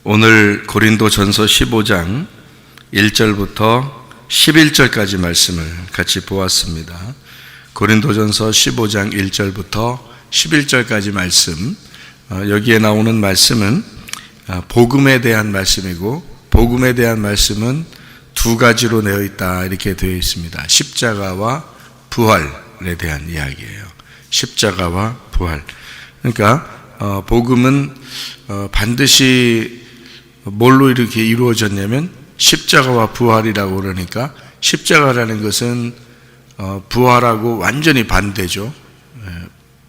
오늘 고린도전서 15장 1절부터 11절까지 말씀을 같이 보았습니다. 고린도전서 15장 1절부터 11절까지 말씀, 여기에 나오는 말씀은 복음에 대한 말씀이고, 복음에 대한 말씀은 두 가지로 되어 있다 이렇게 되어 있습니다. 십자가와 부활에 대한 이야기예요. 십자가와 부활. 그러니까 복음은 반드시 뭘로 이렇게 이루어졌냐면 십자가와 부활이라고 그러니까, 십자가라는 것은 부활하고 완전히 반대죠.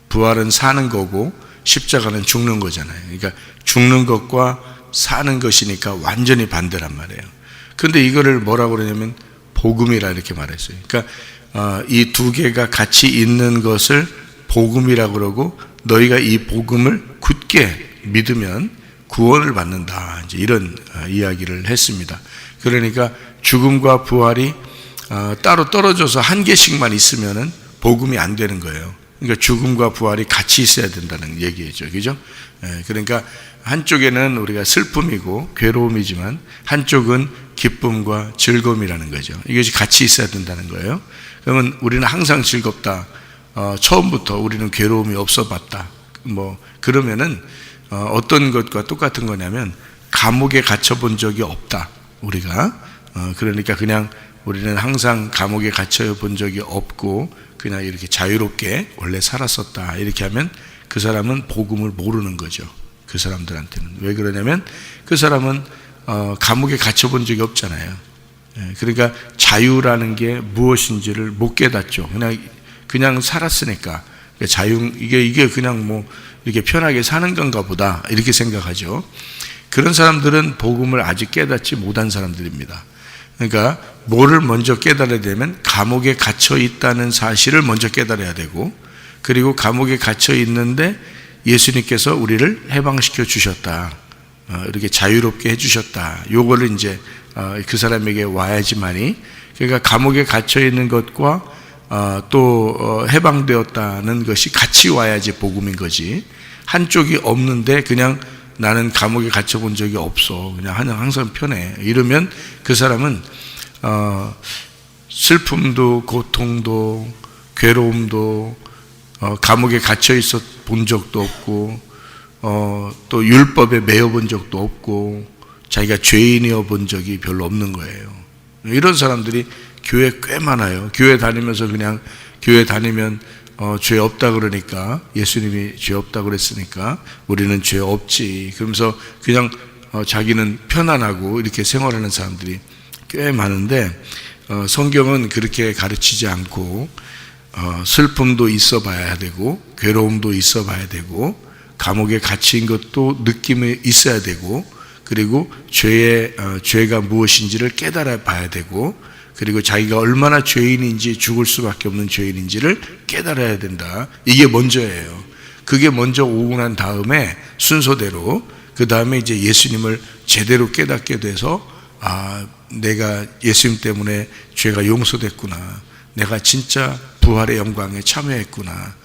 부활은 사는 거고 십자가는 죽는 거잖아요. 그러니까 죽는 것과 사는 것이니까 완전히 반대란 말이에요. 근데 이거를 뭐라고 그러냐면 복음이라 이렇게 말했어요. 그러니까 이 두 개가 같이 있는 것을 복음이라고 그러고, 너희가 이 복음을 굳게 믿으면 구원을 받는다, 이제 이런 이야기를 했습니다. 그러니까 죽음과 부활이 따로 떨어져서 한 개씩만 있으면은 복음이 안 되는 거예요. 그러니까 죽음과 부활이 같이 있어야 된다는 얘기죠, 그죠? 그러니까 한쪽에는 우리가 슬픔이고 괴로움이지만 한쪽은 기쁨과 즐거움이라는 거죠. 이것이 같이 있어야 된다는 거예요. 그러면 우리는 항상 즐겁다, 처음부터 우리는 괴로움이 없어 봤다, 그러면은 어떤 것과 똑같은 거냐면 감옥에 갇혀 본 적이 없다, 우리가. 그러니까 그냥 우리는 항상 감옥에 갇혀 본 적이 없고 그냥 이렇게 자유롭게 원래 살았었다, 이렇게 하면 그 사람은 복음을 모르는 거죠. 그 사람들한테는. 왜 그러냐면 그 사람은 감옥에 갇혀 본 적이 없잖아요. 그러니까 자유라는 게 무엇인지를 못 깨닫죠. 그냥 살았으니까 자유, 이게 그냥 이렇게 편하게 사는 건가 보다, 이렇게 생각하죠. 그런 사람들은 복음을 아직 깨닫지 못한 사람들입니다. 그러니까 뭐를 먼저 깨달아야 되면 감옥에 갇혀 있다는 사실을 먼저 깨달아야 되고, 그리고 감옥에 갇혀 있는데 예수님께서 우리를 해방시켜 주셨다, 이렇게 자유롭게 해 주셨다, 요거를 이제 그 사람에게 와야지만이, 그러니까 감옥에 갇혀 있는 것과 또 해방되었다는 것이 같이 와야지 복음인 거지. 한쪽이 없는데 그냥 나는 감옥에 갇혀 본 적이 없어, 그냥 항상 편해, 이러면 그 사람은 슬픔도 고통도 괴로움도 감옥에 갇혀 있어 본 적도 없고, 또 율법에 매여 본 적도 없고, 자기가 죄인이어 본 적이 별로 없는 거예요. 이런 사람들이 교회 꽤 많아요. 교회 다니면서 그냥 교회 다니면 죄 없다 그러니까, 예수님이 죄 없다 그랬으니까 우리는 죄 없지, 그러면서 그냥 자기는 편안하고 이렇게 생활하는 사람들이 꽤 많은데, 성경은 그렇게 가르치지 않고 슬픔도 있어 봐야 되고 괴로움도 있어 봐야 되고 감옥에 갇힌 것도 느낌이 있어야 되고, 그리고 죄가 무엇인지를 깨달아 봐야 되고, 그리고 자기가 얼마나 죄인인지, 죽을 수밖에 없는 죄인인지를 깨달아야 된다. 이게 먼저예요. 그게 먼저 오고 난 다음에 순서대로, 그 다음에 이제 예수님을 제대로 깨닫게 돼서, 내가 예수님 때문에 죄가 용서됐구나, 내가 진짜 부활의 영광에 참여했구나,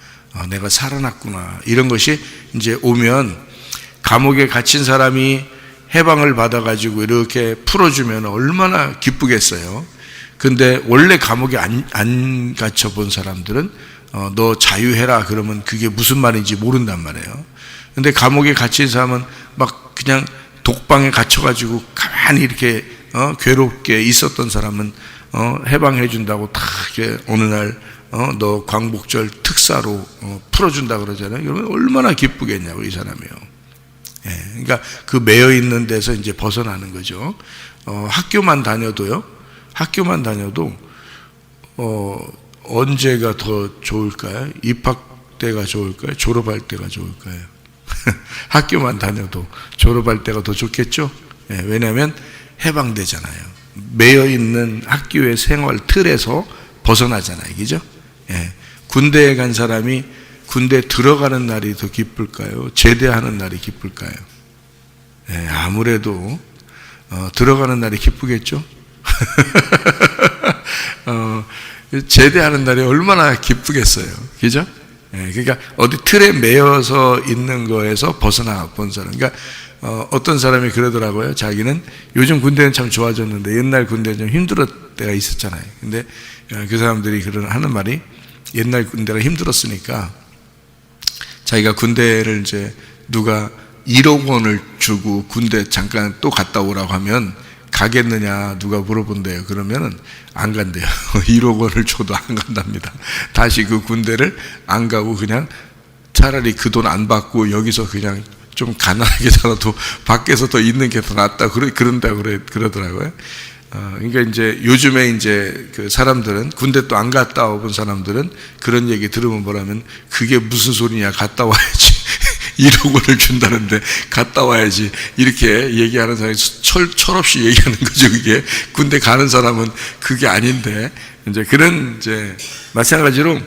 내가 살아났구나, 이런 것이 이제 오면, 감옥에 갇힌 사람이 해방을 받아가지고 이렇게 풀어주면 얼마나 기쁘겠어요. 근데 원래 감옥에 안 갇혀 본 사람들은 너 자유해라 그러면 그게 무슨 말인지 모른단 말이에요. 근데 감옥에 갇힌 사람은 막 그냥 독방에 갇혀가지고 가만히 이렇게 괴롭게 있었던 사람은 해방해 준다고 다 이렇게 어느 날 너 광복절 특사로 풀어준다 그러잖아요. 그러면 얼마나 기쁘겠냐고, 이 사람이요. 그러니까 그 매여 있는 데서 이제 벗어나는 거죠. 학교만 다녀도 언제가 더 좋을까요? 입학 때가 좋을까요? 졸업할 때가 좋을까요? 학교만 다녀도 졸업할 때가 더 좋겠죠? 왜냐하면 해방되잖아요. 매여 있는 학교의 생활 틀에서 벗어나잖아요, 그죠? 군대에 간 사람이 군대 들어가는 날이 더 기쁠까요? 제대하는 날이 기쁠까요? 아무래도 들어가는 날이 기쁘겠죠? 제대하는 날이 얼마나 기쁘겠어요, 그죠? 그러니까 어디 틀에 매여서 있는 거에서 벗어나 본 사람, 그러니까 어떤 사람이 그러더라고요. 자기는 요즘 군대는 참 좋아졌는데 옛날 군대는 좀 힘들었을 때가 있었잖아요. 근데 그 사람들이 하는 말이 옛날 군대가 힘들었으니까 자기가 군대를 이제 누가 1억 원을 주고 군대 잠깐 또 갔다 오라고 하면 가겠느냐 누가 물어본대요. 그러면은 안 간대요. 1억 원을 줘도 안 간답니다. 다시 그 군대를 안 가고 그냥 차라리 그 돈 안 받고 여기서 그냥 좀 가난하게 살아도 밖에서 더 있는 게 더 낫다. 그러더라고요. 그러니까 이제 요즘에 이제 그 사람들은 군대 또 안 갔다 오본 사람들은 그런 얘기 들으면 뭐라면 그게 무슨 소리냐 갔다 와야지 1억 원을 준다는데 갔다 와야지 이렇게 얘기하는 사람이 철없이 얘기하는 거죠. 그게 군대 가는 사람은 그게 아닌데 이제 그런 이제 마찬가지로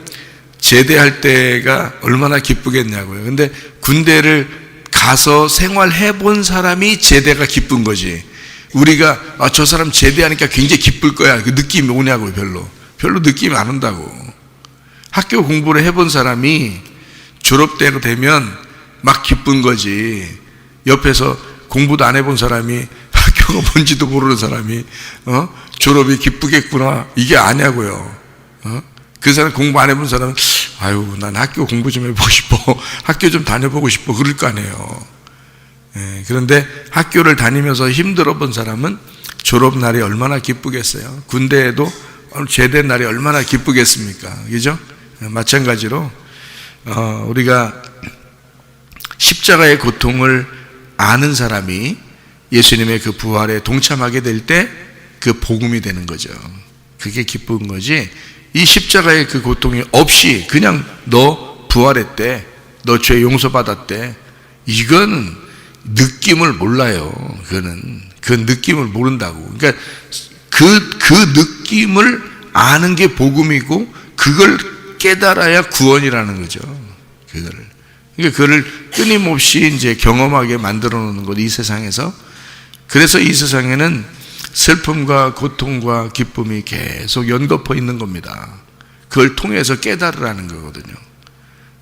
제대할 때가 얼마나 기쁘겠냐고요. 근데 군대를 가서 생활해 본 사람이 제대가 기쁜 거지. 우리가 저 사람 제대하니까 굉장히 기쁠 거야 그 느낌이 오냐고요. 별로 느낌이 안 온다고. 학교 공부를 해본 사람이 졸업대가 되면 막 기쁜 거지. 옆에서 공부도 안 해본 사람이 학교가 뭔지도 모르는 사람이 졸업이 기쁘겠구나 이게 아냐고요. 그 사람 공부 안 해본 사람은 아유 난 학교 공부 좀 해보고 싶어 학교 좀 다녀보고 싶어 그럴 거 아니에요. 그런데 학교를 다니면서 힘들어 본 사람은 졸업날이 얼마나 기쁘겠어요. 군대에도 제대 날이 얼마나 기쁘겠습니까. 그죠? 마찬가지로 우리가 십자가의 고통을 아는 사람이 예수님의 그 부활에 동참하게 될 때 그 복음이 되는 거죠. 그게 기쁜 거지. 이 십자가의 그 고통이 없이 그냥 너 부활했대, 너 죄 용서받았대, 이건 느낌을 몰라요. 그거는 그 느낌을 모른다고. 그러니까 그 느낌을 아는 게 복음이고 그걸 깨달아야 구원이라는 거죠. 그거를. 그러니까 그거를 끊임없이 이제 경험하게 만들어 놓는 것, 이 세상에서. 그래서 이 세상에는 슬픔과 고통과 기쁨이 계속 연거푸 있는 겁니다. 그걸 통해서 깨달으라는 거거든요.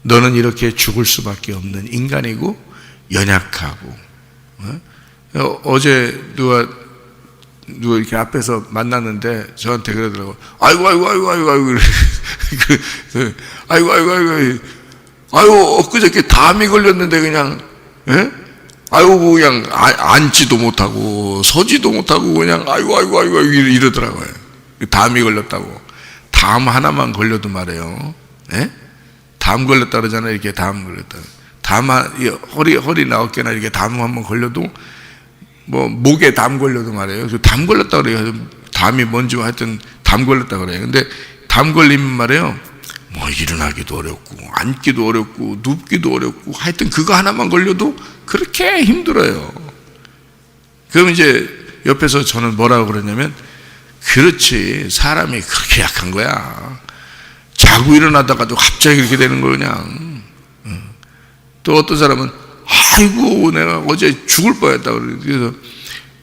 너는 이렇게 죽을 수밖에 없는 인간이고 연약하고. 어제 누가 이렇게 앞에서 만났는데 저한테 그러더라고. 아이고 엊그저께 담이 걸렸는데 그냥 그냥 앉지도 못하고 서지도 못하고 그냥 아이고 이러더라고요. 담이 걸렸다고. 담 하나만 걸려도 말이에요. 담 걸렸다 그러잖아요. 이렇게 담 걸렸다. 허리 9개나 이렇게 담 한번 걸려도 뭐 목에 담 걸려도 말이에요. 담 걸렸다 그래요. 담이 뭔지 하여튼 담 걸렸다 그래요. 근데 담 걸리면 말이에요. 뭐 일어나기도 어렵고 앉기도 어렵고 눕기도 어렵고 하여튼 그거 하나만 걸려도 그렇게 힘들어요. 그럼 이제 옆에서 저는 뭐라고 그러냐면 그렇지 사람이 그렇게 약한 거야. 자고 일어나다가도 갑자기 그렇게 되는 거 그냥. 또 어떤 사람은 아이고 내가 어제 죽을 뻔했다 그래서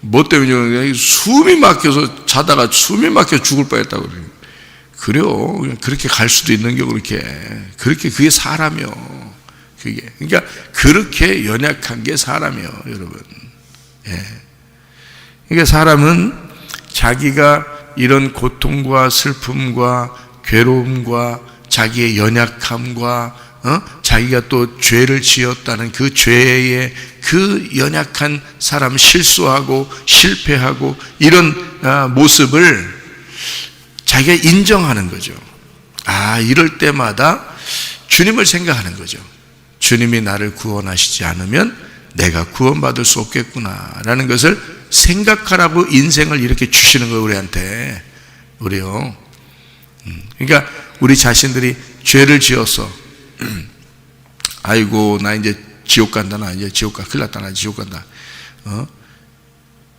뭐 때문에 숨이 막혀서 자다가 숨이 막혀 죽을 뻔했다 그래요. 그래요. 그렇게 갈 수도 있는 게 그렇게 그게 사람이요. 그러니까 그렇게 연약한 게 사람이요, 여러분. 그러니까 사람은 자기가 이런 고통과 슬픔과 괴로움과 자기의 연약함과 자기가 또 죄를 지었다는 그 죄의 그 연약한 사람 실수하고 실패하고 이런 모습을 자기가 인정하는 거죠. 이럴 때마다 주님을 생각하는 거죠. 주님이 나를 구원하시지 않으면 내가 구원받을 수 없겠구나 라는 것을 생각하라고 인생을 이렇게 주시는 거예요. 우리한테. 우리요. 그러니까 우리 자신들이 죄를 지어서 아이고 나 이제 지옥 간다, 나 이제 지옥 가, 큰일 났다, 나 지옥 간다,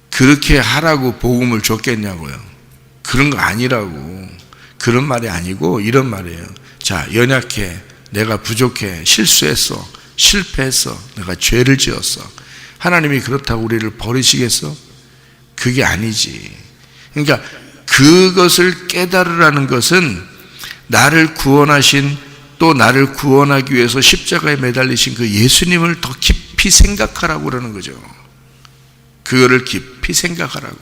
그렇게 하라고 복음을 줬겠냐고요. 그런 거 아니라고. 그런 말이 아니고 이런 말이에요. 자, 연약해, 내가 부족해, 실수했어, 실패했어, 내가 죄를 지었어. 하나님이 그렇다고 우리를 버리시겠어? 그게 아니지. 그러니까 그것을 깨달으라는 것은 나를 구원하신, 또 나를 구원하기 위해서 십자가에 매달리신 그 예수님을 더 깊이 생각하라고 그러는 거죠. 그거를 깊이 생각하라고.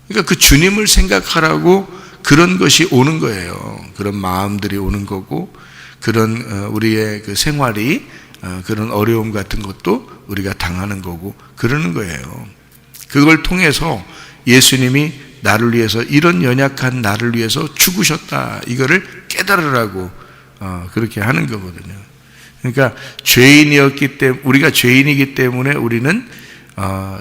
그러니까 그 주님을 생각하라고 그런 것이 오는 거예요. 그런 마음들이 오는 거고, 그런 우리의 그 생활이 그런 어려움 같은 것도 우리가 당하는 거고 그러는 거예요. 그걸 통해서 예수님이 나를 위해서, 이런 연약한 나를 위해서 죽으셨다, 이거를 깨달으라고 그렇게 하는 거거든요. 그러니까 죄인이었기 때문에, 우리가 죄인이기 때문에 우리는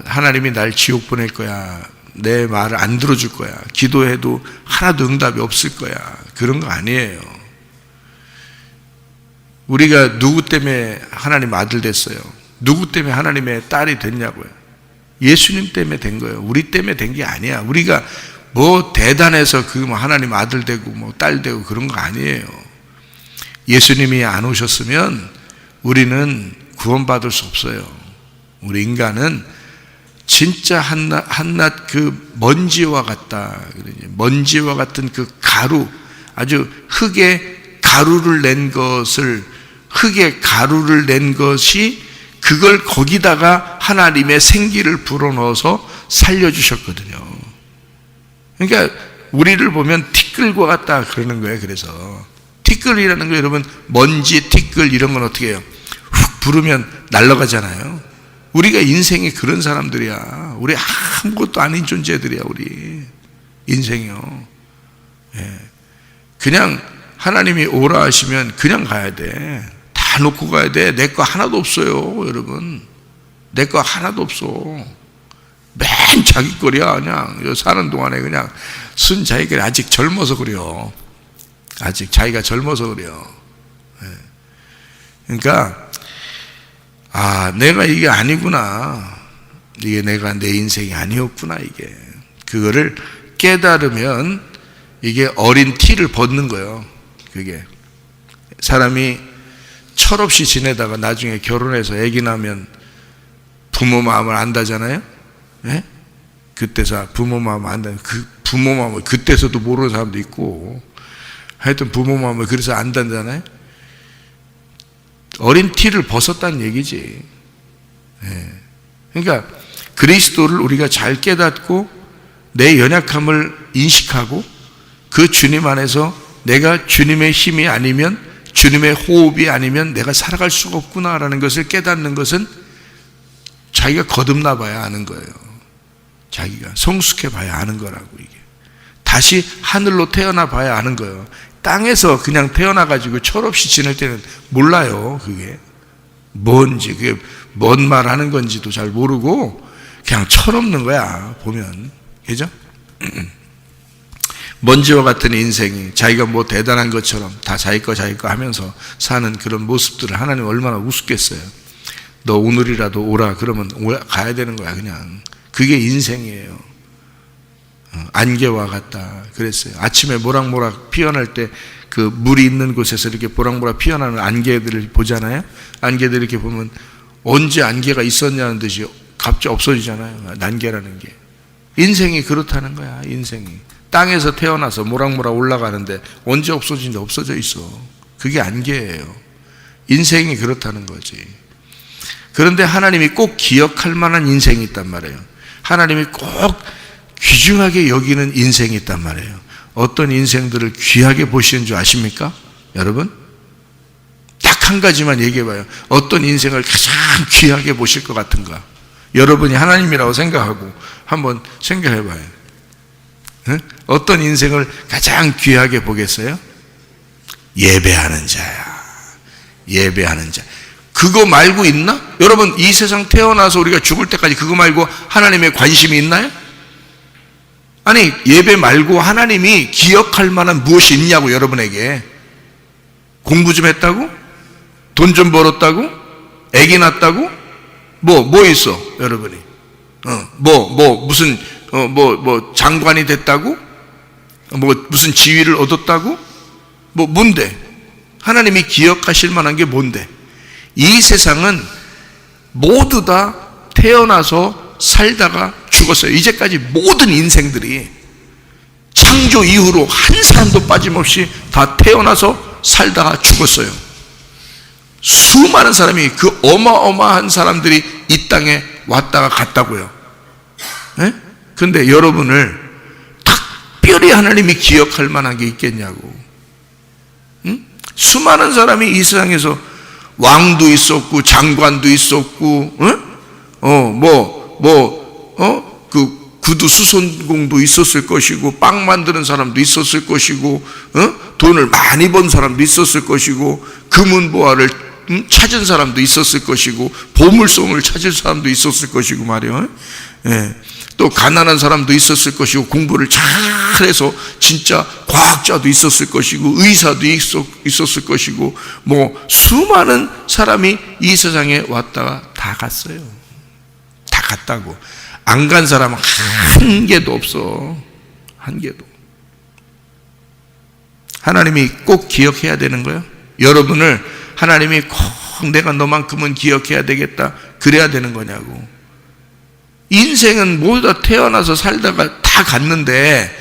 하나님이 날 지옥 보낼 거야, 내 말을 안 들어줄 거야, 기도해도 하나도 응답이 없을 거야, 그런 거 아니에요. 우리가 누구 때문에 하나님 아들 됐어요? 누구 때문에 하나님의 딸이 됐냐고요? 예수님 때문에 된 거예요. 우리 때문에 된 게 아니야. 우리가 뭐 대단해서 그 뭐 하나님 아들 되고 뭐 딸 되고 그런 거 아니에요. 예수님이 안 오셨으면 우리는 구원받을 수 없어요. 우리 인간은 진짜 한낱 그 먼지와 같다. 먼지와 같은 그 가루, 아주 흙에 가루를 낸 것을, 흙에 가루를 낸 것이, 그걸 거기다가 하나님의 생기를 불어넣어서 살려주셨거든요. 그러니까 우리를 보면 티끌과 같다 그러는 거예요. 그래서 티끌이라는 거, 여러분, 먼지, 티끌 이런 건 어떻게 해요? 훅 부르면 날아가잖아요. 우리가 인생이 그런 사람들이야. 우리 아무것도 아닌 존재들이야. 우리 인생이요. 예. 그냥 하나님이 오라 하시면 그냥 가야 돼. 다 놓고 가야 돼. 내 거 하나도 없어요, 여러분. 내 거 하나도 없어. 맨 자기 거리야. 그냥 사는 동안에 그냥 쓴 자기가 아직 젊어서 그래요. 아직 자기가 젊어서 그래요. 그러니까 내가 이게 아니구나, 이게 내가 내 인생이 아니었구나, 이게. 그거를 깨달으면 이게 어린 티를 벗는 거예요. 그게 사람이 철없이 지내다가 나중에 결혼해서 아기 나면 부모 마음을 안다잖아요. 예? 그때서 부모 마음을 안다. 그 부모 마음을 그때서도 모르는 사람도 있고, 하여튼 부모 마음을 그래서 안다잖아요. 어린 티를 벗었다는 얘기지. 예. 그러니까 그리스도를 우리가 잘 깨닫고 내 연약함을 인식하고 그 주님 안에서 내가 주님의 힘이 아니면, 주님의 호흡이 아니면 내가 살아갈 수가 없구나라는 것을 깨닫는 것은 자기가 거듭나 봐야 아는 거예요. 자기가 성숙해 봐야 아는 거라고. 이게 다시 하늘로 태어나 봐야 아는 거예요. 땅에서 그냥 태어나가지고 철없이 지낼 때는 몰라요. 그게 뭔지, 그게 뭔 말 하는 건지도 잘 모르고 그냥 철없는 거야, 보면. 그죠? 먼지와 같은 인생이 자기가 뭐 대단한 것처럼 다 자기 거 하면서 사는 그런 모습들을 하나님 얼마나 우습겠어요. 너 오늘이라도 오라 그러면 가야 되는 거야, 그냥. 그게 인생이에요. 안개와 같다 그랬어요. 아침에 모락모락 피어날 때 그 물이 있는 곳에서 이렇게 모락모락 피어나는 안개들을 보잖아요. 안개들 이렇게 보면 언제 안개가 있었냐는 듯이 갑자기 없어지잖아요. 난개라는 게. 인생이 그렇다는 거야. 인생이 땅에서 태어나서 모락모락 올라가는데 언제 없어진지 없어져 있어. 그게 안개예요. 인생이 그렇다는 거지. 그런데 하나님이 꼭 기억할 만한 인생이 있단 말이에요. 하나님이 꼭 귀중하게 여기는 인생이 있단 말이에요. 어떤 인생들을 귀하게 보시는 줄 아십니까? 여러분? 딱 한 가지만 얘기해 봐요. 어떤 인생을 가장 귀하게 보실 것 같은가? 여러분이 하나님이라고 생각하고 한번 생각해 봐요. 응? 어떤 인생을 가장 귀하게 보겠어요? 예배하는 자야. 예배하는 자. 그거 말고 있나? 여러분, 이 세상 태어나서 우리가 죽을 때까지 그거 말고 하나님의 관심이 있나요? 아니, 예배 말고 하나님이 기억할 만한 무엇이 있냐고. 여러분에게 공부 좀 했다고? 돈 좀 벌었다고? 애기 낳았다고? 뭐 있어, 여러분이? 무슨 장관이 됐다고? 무슨 지위를 얻었다고? 뭔데? 하나님이 기억하실 만한 게 뭔데? 이 세상은 모두 다 태어나서 살다가 죽었어요. 이제까지 모든 인생들이 창조 이후로 한 사람도 빠짐없이 다 태어나서 살다가 죽었어요. 수많은 사람이, 그 어마어마한 사람들이 이 땅에 왔다가 갔다고요. 근데 여러분을 특별히 하나님이 기억할 만한 게 있겠냐고. 응? 수많은 사람이 이 세상에서 왕도 있었고 장관도 있었고, 그 구두 수선공도 있었을 것이고, 빵 만드는 사람도 있었을 것이고, 돈을 많이 번 사람도 있었을 것이고, 금은보화를 찾은 사람도 있었을 것이고, 보물송을 찾을 사람도 있었을 것이고 말이요. 또 가난한 사람도 있었을 것이고, 공부를 잘해서 진짜 과학자도 있었을 것이고, 의사도 있었을 것이고, 뭐 수많은 사람이 이 세상에 왔다가 다 갔어요. 다 갔다고. 안 간 사람은 한 개도 없어. 한 개도. 하나님이 꼭 기억해야 되는 거예요. 여러분을 하나님이 꼭 내가 너만큼은 기억해야 되겠다, 그래야 되는 거냐고. 인생은 모두 다 태어나서 살다가 다 갔는데,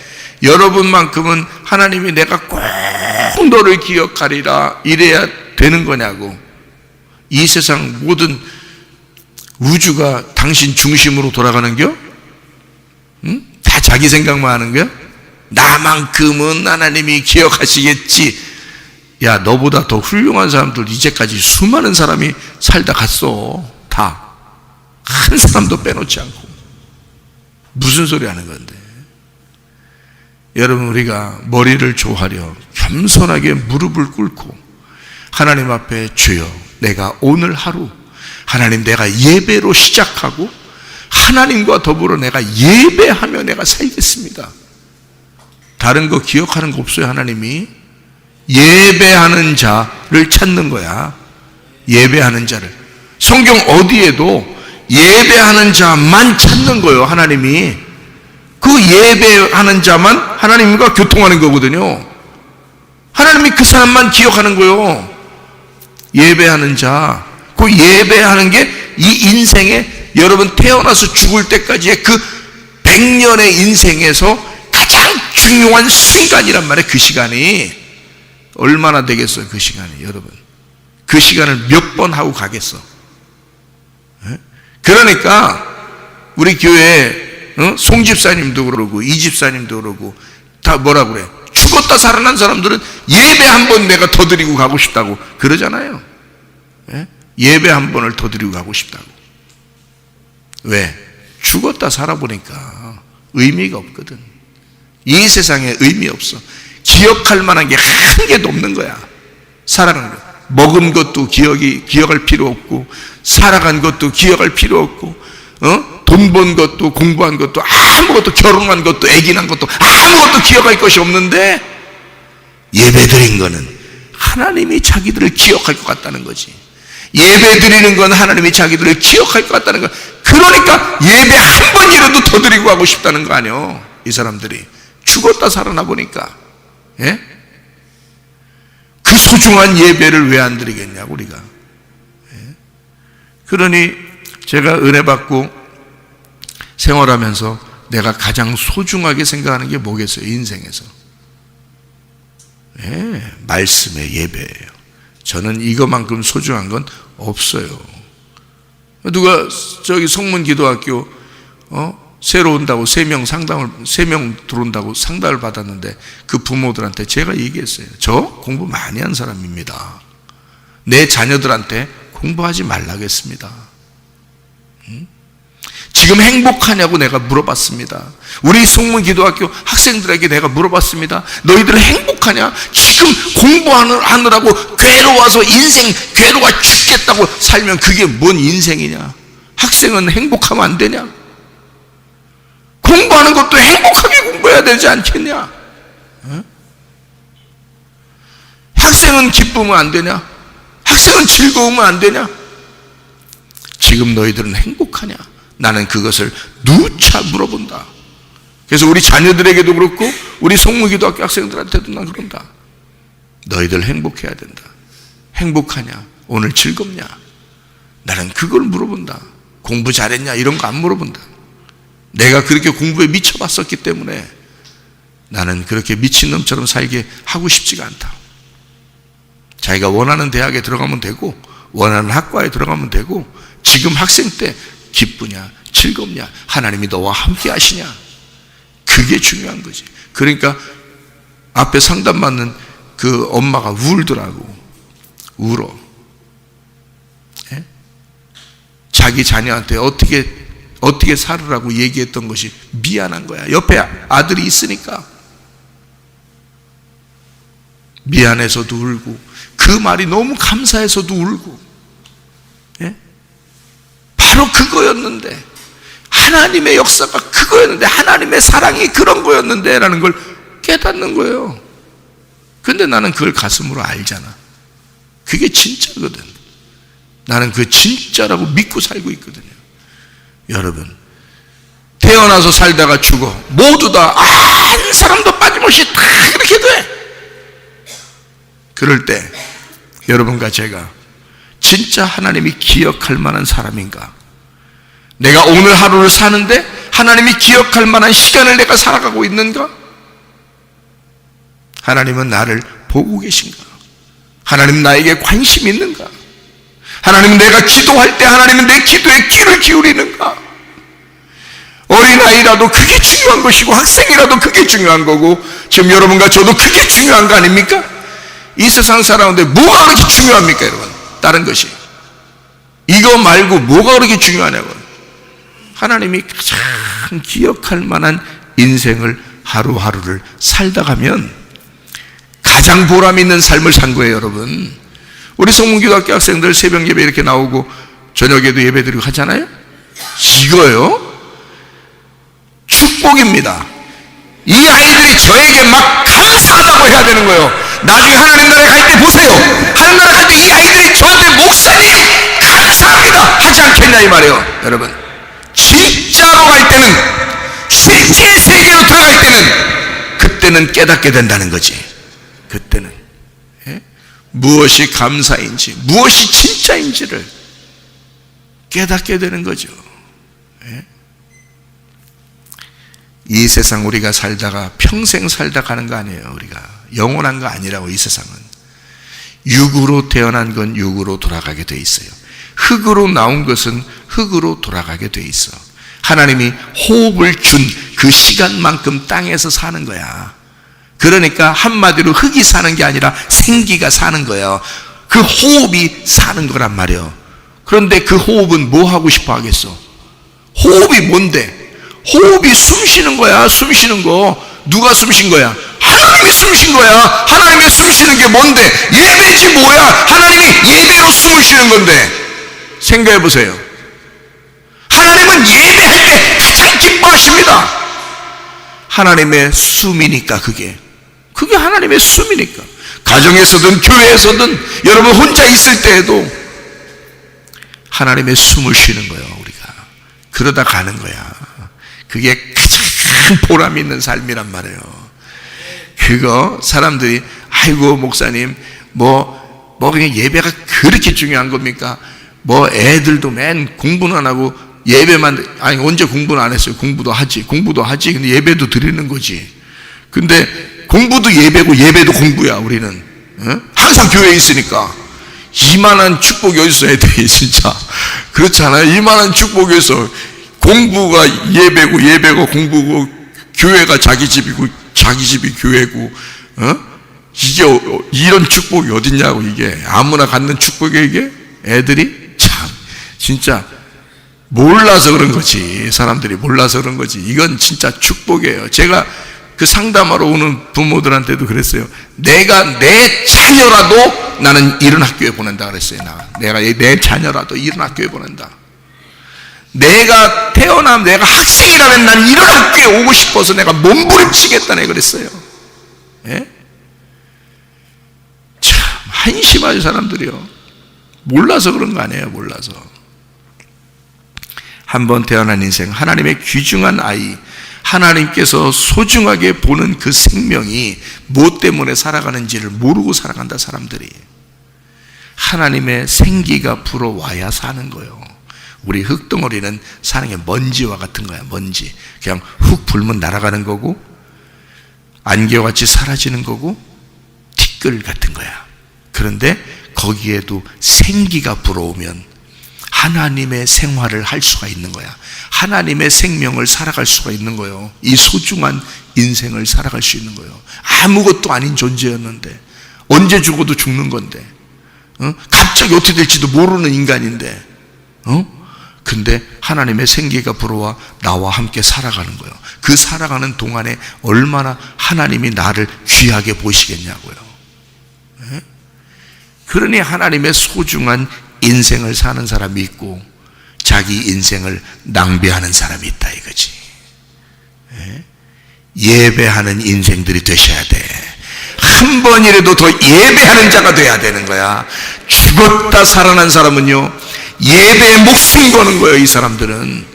여러분만큼은 하나님이 내가 꼭 너를 기억하리라 이래야 되는 거냐고. 이 세상 모든 우주가 당신 중심으로 돌아가는겨? 응? 다 자기 생각만 하는겨? 나만큼은 하나님이 기억하시겠지. 야, 너보다 더 훌륭한 사람들 이제까지 수많은 사람이 살다 갔어. 다. 한 사람도 빼놓지 않고. 무슨 소리 하는 건데. 여러분, 우리가 머리를 조아려 겸손하게 무릎을 꿇고 하나님 앞에, 주여, 내가 오늘 하루 하나님, 내가 예배로 시작하고 하나님과 더불어 내가 예배하며 내가 살겠습니다. 다른 거 기억하는 거 없어요. 하나님이 예배하는 자를 찾는 거야. 예배하는 자를. 성경 어디에도 예배하는 자만 찾는 거예요. 하나님이. 그 예배하는 자만 하나님과 교통하는 거거든요. 하나님이 그 사람만 기억하는 거예요. 예배하는 자. 그 예배하는 게 이 인생에, 여러분 태어나서 죽을 때까지의 그 100년의 인생에서 가장 중요한 순간이란 말이에요. 그 시간이 얼마나 되겠어요? 그 시간이. 여러분, 그 시간을 몇 번 하고 가겠어? 그러니까 우리 교회 송 집사님도 그러고 이 집사님도 그러고 다 뭐라 그래? 죽었다 살아난 사람들은 예배 한 번 내가 더 드리고 가고 싶다고 그러잖아요. 예배 한 번을 더 드리고 가고 싶다고. 왜? 죽었다 살아보니까 의미가 없거든. 이 세상에 의미 없어. 기억할 만한 게 한 개도 없는 거야. 살아가는 거. 먹은 것도 기억할 필요 없고, 살아간 것도 기억할 필요 없고, 돈 번 것도, 공부한 것도, 아무것도, 결혼한 것도, 아기 낳은 것도 아무것도 기억할 것이 없는데, 예배 드린 거는 하나님이 자기들을 기억할 것 같다는 거지. 예배 드리는 건 하나님이 자기들을 기억할 것 같다는 거. 그러니까 예배 한 번이라도 더 드리고 가고 싶다는 거 아니에요. 이 사람들이 죽었다 살아나 보니까. 예? 그 소중한 예배를 왜 안 드리겠냐고 우리가. 예? 그러니 제가 은혜 받고 생활하면서 내가 가장 소중하게 생각하는 게 뭐겠어요? 인생에서. 예, 말씀의 예배예요. 저는 이것만큼 소중한 건 없어요. 누가 저기 성문기도학교 새로 온다고 3명 들어온다고 상담을 받았는데 그 부모들한테 제가 얘기했어요. 저 공부 많이 한 사람입니다. 내 자녀들한테 공부하지 말라겠습니다. 지금 행복하냐고 내가 물어봤습니다. 우리 성문기도학교 학생들에게 내가 물어봤습니다. 너희들은 행복하냐? 지금 공부하느라고 괴로워서 인생 괴로워 죽겠다고 살면 그게 뭔 인생이냐? 학생은 행복하면 안 되냐? 공부하는 것도 행복하게 공부해야 되지 않겠냐? 학생은 기쁘면 안 되냐? 학생은 즐거우면 안 되냐? 지금 너희들은 행복하냐? 나는 그것을 누차 물어본다. 그래서 우리 자녀들에게도 그렇고 우리 성무기도학교 학생들한테도 난 그런다. 너희들 행복해야 된다. 행복하냐? 오늘 즐겁냐? 나는 그걸 물어본다. 공부 잘했냐? 이런 거 안 물어본다. 내가 그렇게 공부에 미쳐봤었기 때문에 나는 그렇게 미친놈처럼 살게 하고 싶지가 않다. 자기가 원하는 대학에 들어가면 되고 원하는 학과에 들어가면 되고 지금 학생 때 기쁘냐 즐겁냐, 하나님이 너와 함께 하시냐, 그게 중요한 거지. 그러니까 앞에 상담받는 그 엄마가 울더라고. 울어. 예? 자기 자녀한테 어떻게 살으라고 얘기했던 것이 미안한 거야. 옆에 아들이 있으니까 미안해서도 울고, 그 말이 너무 감사해서도 울고. 예? 바로 그거였는데, 하나님의 역사가 그거였는데, 하나님의 사랑이 그런 거였는데 라는 걸 깨닫는 거예요. 근데 나는 그걸 가슴으로 알잖아. 그게 진짜거든. 나는 그게 진짜라고 믿고 살고 있거든요. 여러분, 태어나서 살다가 죽어, 모두 다 한 사람도 빠짐없이 다 그렇게 돼. 그럴 때 여러분과 제가 진짜 하나님이 기억할 만한 사람인가? 내가 오늘 하루를 사는데 하나님이 기억할 만한 시간을 내가 살아가고 있는가? 하나님은 나를 보고 계신가? 하나님 나에게 관심이 있는가? 하나님은 내가 기도할 때 하나님은 내 기도에 귀를 기울이는가? 어린아이라도 그게 중요한 것이고, 학생이라도 그게 중요한 거고, 지금 여러분과 저도 그게 중요한 거 아닙니까? 이 세상 살아오는데 뭐가 그렇게 중요합니까, 여러분? 다른 것이 이거 말고 뭐가 그렇게 중요하냐고. 하나님이 가장 기억할 만한 인생을 하루하루를 살다 가면 가장 보람 있는 삶을 산 거예요, 여러분. 우리 성문기도학교 학생들 새벽 예배 이렇게 나오고 저녁에도 예배 드리고 하잖아요. 이거요 축복입니다. 이 아이들이 저에게 막 감사하다고 해야 되는 거예요. 나중에 하나님 나라에 갈 때 보세요. 하나님 나라에 갈 때 이 아이들이 저한테 목사님 감사합니다 하지 않겠냐 이 말이에요. 여러분, 진짜로 갈 때는, 실제의 세계로 들어갈 때는, 그때는 깨닫게 된다는 거지. 그때는 무엇이 감사인지, 무엇이 진짜인지를 깨닫게 되는 거죠. 이 세상 우리가 살다가 평생 살다 가는 거 아니에요. 우리가 영원한 거 아니라고. 이 세상은 육으로 태어난 건 육으로 돌아가게 돼 있어요. 흙으로 나온 것은 흙으로 돌아가게 돼 있어. 하나님이 호흡을 준 그 시간만큼 땅에서 사는 거야. 그러니까 한마디로 흙이 사는 게 아니라 생기가 사는 거예요. 그 호흡이 사는 거란 말이에요. 그런데 그 호흡은 뭐 하고 싶어 하겠어? 호흡이 뭔데? 호흡이 숨 쉬는 거야. 숨 쉬는 거. 누가 숨 쉰 거야? 하나님이 숨 쉰 거야. 하나님이 숨 쉬는 게 뭔데? 예배지 뭐야? 하나님이 예배로 숨을 쉬는 건데. 생각해 보세요. 하나님은 예배할 때 가장 기뻐하십니다. 하나님의 숨이니까. 그게 하나님의 숨이니까. 가정에서든 교회에서든 여러분 혼자 있을 때에도 하나님의 숨을 쉬는 거예요. 우리가 그러다 가는 거야. 그게 가장 보람 있는 삶이란 말이에요. 그거 사람들이 아이고 목사님 뭐 그냥 예배가 그렇게 중요한 겁니까? 뭐 애들도 맨 공부는 안 하고 예배만, 아니 언제 공부는 안 했어요. 공부도 하지 근데 예배도 드리는 거지. 근데 공부도 예배고 예배도 공부야. 우리는 항상 교회에 있으니까. 이만한 축복이 어디 있어 애들이. 진짜 그렇잖아요. 이만한 축복이 있어. 공부가 예배고 예배가 공부고 교회가 자기 집이고 자기 집이 교회고. 이게 이런 축복이 어딨냐고. 이게 아무나 갖는 축복이에요. 이게 애들이 참 진짜 몰라서 그런 거지. 사람들이 몰라서 그런 거지. 이건 진짜 축복이에요. 제가 그 상담하러 오는 부모들한테도 그랬어요. 내가 내 자녀라도 나는 이런 학교에 보낸다 그랬어요. 내가 내 자녀라도 이런 학교에 보낸다. 내가 태어나면 내가 학생이라면 난 이런 학교에 오고 싶어서 내가 몸부림치겠다네 그랬어요. 예? 참 한심하죠 사람들이요. 몰라서 그런 거 아니에요. 몰라서. 한번 태어난 인생, 하나님의 귀중한 아이, 하나님께서 소중하게 보는 그 생명이 무엇 때문에 살아가는지를 모르고 살아간다. 사람들이. 하나님의 생기가 불어와야 사는 거예요. 우리 흙덩어리는 사는 게 먼지와 같은 거야. 먼지. 그냥 훅 불면 날아가는 거고, 안개같이 사라지는 거고, 티끌 같은 거야. 그런데 거기에도 생기가 불어오면 하나님의 생활을 할 수가 있는 거야. 하나님의 생명을 살아갈 수가 있는 거예요. 이 소중한 인생을 살아갈 수 있는 거예요. 아무것도 아닌 존재였는데, 언제 죽어도 죽는 건데, 갑자기 어떻게 될지도 모르는 인간인데, 근데 하나님의 생기가 불어와 나와 함께 살아가는 거예요. 그 살아가는 동안에 얼마나 하나님이 나를 귀하게 보시겠냐고요. 그러니 하나님의 소중한 인생을 사는 사람이 있고 자기 인생을 낭비하는 사람이 있다 이거지. 예배하는 인생들이 되셔야 돼. 한 번이라도 더 예배하는 자가 돼야 되는 거야. 죽었다 살아난 사람은요, 예배에 목숨 거는 거예요. 이 사람들은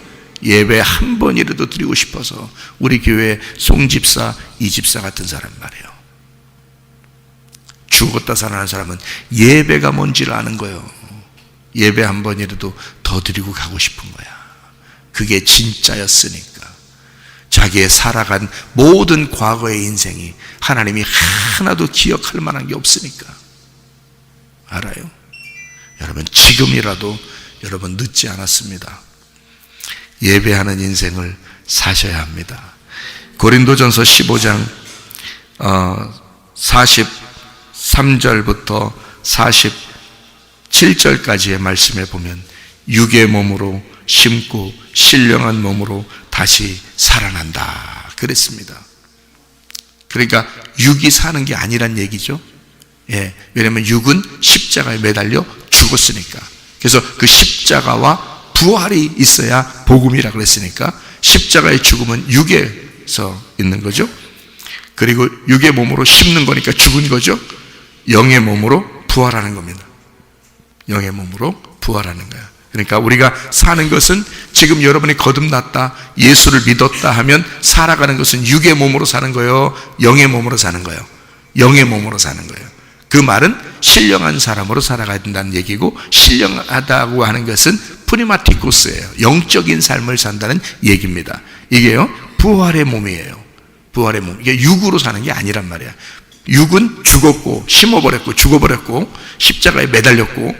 예배 한 번이라도 드리고 싶어서. 우리 교회 송집사, 이집사 같은 사람 말이에요. 죽었다 살아난 사람은 예배가 뭔지를 아는 거예요. 예배 한 번이라도 더 드리고 가고 싶은 거야. 그게 진짜였으니까. 자기의 살아간 모든 과거의 인생이 하나님이 하나도 기억할 만한 게 없으니까. 알아요? 여러분, 지금이라도 여러분 늦지 않았습니다. 예배하는 인생을 사셔야 합니다. 고린도전서 15장 43절부터 47절까지의 말씀에 보면 육의 몸으로 심고 신령한 몸으로 다시 살아난다 그랬습니다. 그러니까 육이 사는 게 아니란 얘기죠. 예, 왜냐하면 육은 십자가에 매달려 죽었으니까. 그래서 그 십자가와 부활이 있어야 복음이라 그랬으니까 십자가의 죽음은 육에서 있는 거죠. 그리고 육의 몸으로 심는 거니까 죽은 거죠. 영의 몸으로 부활하는 겁니다. 영의 몸으로 부활하는 거야. 그러니까 우리가 사는 것은 지금 여러분이 거듭났다, 예수를 믿었다 하면 살아가는 것은 육의 몸으로 사는 거예요, 영의 몸으로 사는 거예요. 영의 몸으로 사는 거예요. 그 말은 신령한 사람으로 살아가야 된다는 얘기고, 신령하다고 하는 것은 프리마티코스예요. 영적인 삶을 산다는 얘기입니다. 이게요, 부활의 몸이에요. 부활의 몸. 이게 육으로 사는 게 아니란 말이야. 육은 죽었고 심어버렸고 죽어버렸고 십자가에 매달렸고,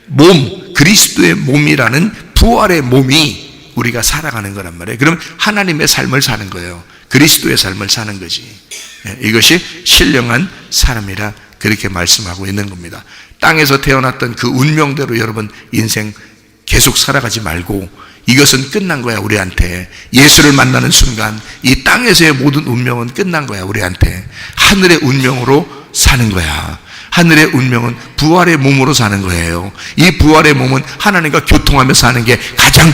몸, 그리스도의 몸이라는 부활의 몸이 우리가 살아가는 거란 말이에요. 그럼 하나님의 삶을 사는 거예요. 그리스도의 삶을 사는 거지. 이것이 신령한 사람이라 그렇게 말씀하고 있는 겁니다. 땅에서 태어났던 그 운명대로 여러분 인생 계속 살아가지 말고, 이것은 끝난 거야. 우리한테 예수를 만나는 순간 이 땅에서의 모든 운명은 끝난 거야. 우리한테 하늘의 운명으로 사는 거야. 하늘의 운명은 부활의 몸으로 사는 거예요. 이 부활의 몸은 하나님과 교통하며 사는 게 가장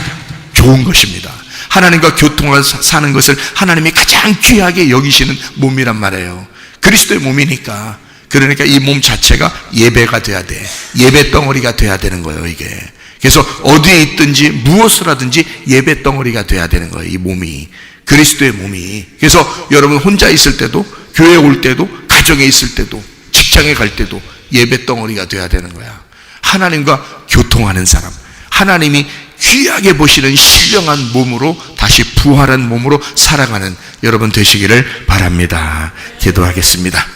좋은 것입니다. 하나님과 교통하며 사는 것을 하나님이 가장 귀하게 여기시는 몸이란 말이에요. 그리스도의 몸이니까. 그러니까 이 몸 자체가 예배가 돼야 돼. 예배 덩어리가 돼야 되는 거예요, 이게. 그래서 어디에 있든지 무엇을 하든지 예배 덩어리가 돼야 되는 거예요, 이 몸이. 그리스도의 몸이. 그래서 여러분 혼자 있을 때도, 교회에 올 때도, 가정에 있을 때도, 직장에 갈 때도 예배 덩어리가 돼야 되는 거야. 하나님과 교통하는 사람, 하나님이 귀하게 보시는 신령한 몸으로 다시 부활한 몸으로 살아가는 여러분 되시기를 바랍니다. 기도하겠습니다.